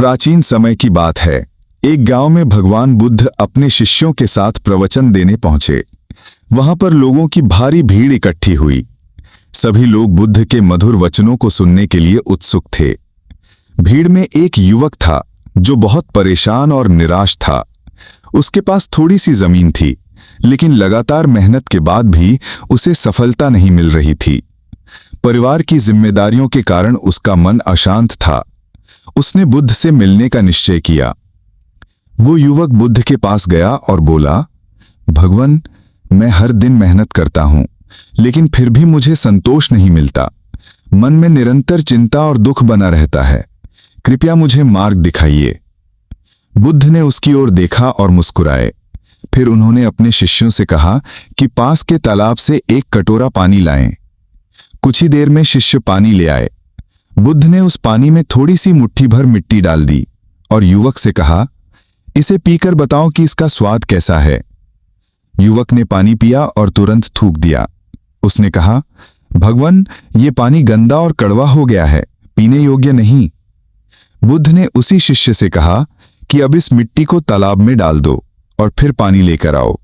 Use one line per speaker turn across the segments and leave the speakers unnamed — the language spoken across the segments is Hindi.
प्राचीन समय की बात है। एक गांव में भगवान बुद्ध अपने शिष्यों के साथ प्रवचन देने पहुंचे। वहां पर लोगों की भारी भीड़ इकट्ठी हुई। सभी लोग बुद्ध के मधुर वचनों को सुनने के लिए उत्सुक थे। भीड़ में एक युवक था जो बहुत परेशान और निराश था। उसके पास थोड़ी सी जमीन थी, लेकिन लगातार मेहनत के बाद भी उसे सफलता नहीं मिल रही थी। परिवार की जिम्मेदारियों के कारण उसका मन अशांत था। उसने बुद्ध से मिलने का निश्चय किया। वो युवक बुद्ध के पास गया और बोला, भगवान, मैं हर दिन मेहनत करता हूं, लेकिन फिर भी मुझे संतोष नहीं मिलता। मन में निरंतर चिंता और दुख बना रहता है। कृपया मुझे मार्ग दिखाइए। बुद्ध ने उसकी ओर देखा और मुस्कुराए। फिर उन्होंने अपने शिष्यों से कहा कि पास के तालाब से एक कटोरा पानी लाएं। कुछ ही देर में शिष्य पानी ले आए। बुद्ध ने उस पानी में थोड़ी सी मुट्ठी भर मिट्टी डाल दी और युवक से कहा, इसे पीकर बताओ कि इसका स्वाद कैसा है। युवक ने पानी पिया और तुरंत थूक दिया। उसने कहा, भगवान, ये पानी गंदा और कड़वा हो गया है, पीने योग्य नहीं। बुद्ध ने उसी शिष्य से कहा कि अब इस मिट्टी को तालाब में डाल दो और फिर पानी लेकर आओ।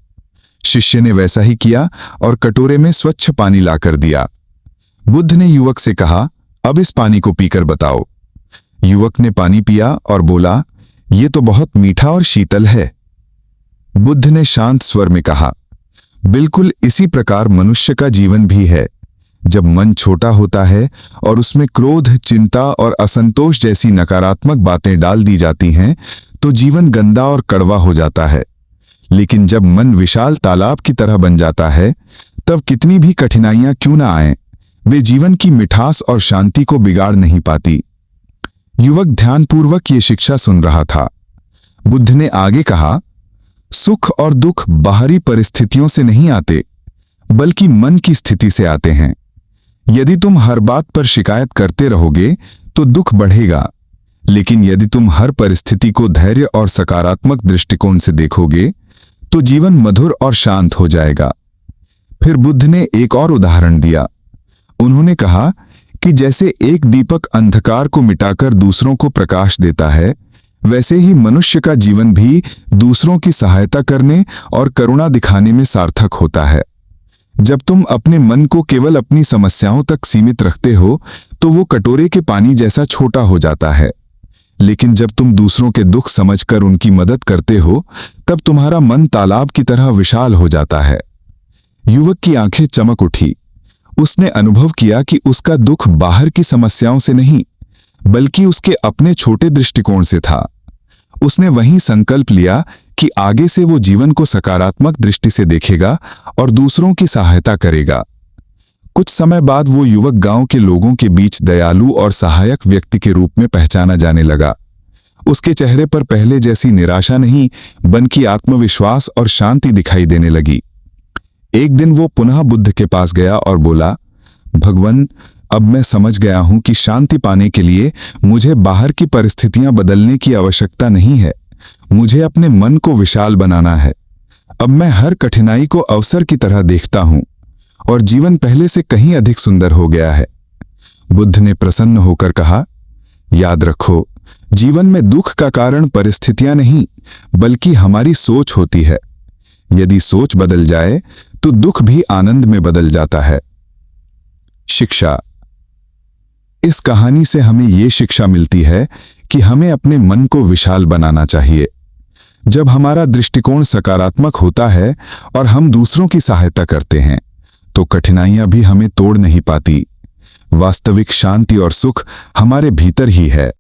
शिष्य ने वैसा ही किया और कटोरे में स्वच्छ पानी लाकर दिया। बुद्ध ने युवक से कहा, अब इस पानी को पीकर बताओ। युवक ने पानी पिया और बोला, ये तो बहुत मीठा और शीतल है। बुद्ध ने शांत स्वर में कहा, बिल्कुल इसी प्रकार मनुष्य का जीवन भी है। जब मन छोटा होता है और उसमें क्रोध, चिंता और असंतोष जैसी नकारात्मक बातें डाल दी जाती हैं, तो जीवन गंदा और कड़वा हो जाता है। लेकिन जब मन विशाल तालाब की तरह बन जाता है, तब कितनी भी कठिनाइयां क्यों ना आएं, वे जीवन की मिठास और शांति को बिगाड़ नहीं पाती। युवक ध्यानपूर्वक ये शिक्षा सुन रहा था। बुद्ध ने आगे कहा, सुख और दुख बाहरी परिस्थितियों से नहीं आते, बल्कि मन की स्थिति से आते हैं। यदि तुम हर बात पर शिकायत करते रहोगे तो दुख बढ़ेगा, लेकिन यदि तुम हर परिस्थिति को धैर्य और सकारात्मक दृष्टिकोण से देखोगे तो जीवन मधुर और शांत हो जाएगा। फिर बुद्ध ने एक और उदाहरण दिया। उन्होंने कहा कि जैसे एक दीपक अंधकार को मिटाकर दूसरों को प्रकाश देता है, वैसे ही मनुष्य का जीवन भी दूसरों की सहायता करने और करुणा दिखाने में सार्थक होता है। जब तुम अपने मन को केवल अपनी समस्याओं तक सीमित रखते हो तो वो कटोरे के पानी जैसा छोटा हो जाता है, लेकिन जब तुम दूसरों के दुख समझकर उनकी मदद करते हो, तब तुम्हारा मन तालाब की तरह विशाल हो जाता है। युवक की आंखें चमक उठी। उसने अनुभव किया कि उसका दुख बाहर की समस्याओं से नहीं, बल्कि उसके अपने छोटे दृष्टिकोण से था। उसने वहीं संकल्प लिया कि आगे से वो जीवन को सकारात्मक दृष्टि से देखेगा और दूसरों की सहायता करेगा। कुछ समय बाद वो युवक गांव के लोगों के बीच दयालु और सहायक व्यक्ति के रूप में पहचाना जाने लगा। उसके चेहरे पर पहले जैसी निराशा नहीं, बल्कि आत्मविश्वास और शांति दिखाई देने लगी। एक दिन वो पुनः बुद्ध के पास गया और बोला, भगवान, अब मैं समझ गया हूं कि शांति पाने के लिए मुझे बाहर की परिस्थितियां बदलने की आवश्यकता नहीं है। मुझे अपने मन को विशाल बनाना है। अब मैं हर कठिनाई को अवसर की तरह देखता हूं और जीवन पहले से कहीं अधिक सुंदर हो गया है। बुद्ध ने प्रसन्न होकर कहा, याद रखो, जीवन में दुख का कारण परिस्थितियां नहीं, बल्कि हमारी सोच होती है। यदि सोच बदल जाए तो दुख भी आनंद में बदल जाता है। शिक्षा। इस कहानी से हमें ये शिक्षा मिलती है कि हमें अपने मन को विशाल बनाना चाहिए। जब हमारा दृष्टिकोण सकारात्मक होता है और हम दूसरों की सहायता करते हैं, तो कठिनाइयां भी हमें तोड़ नहीं पाती। वास्तविक शांति और सुख हमारे भीतर ही है।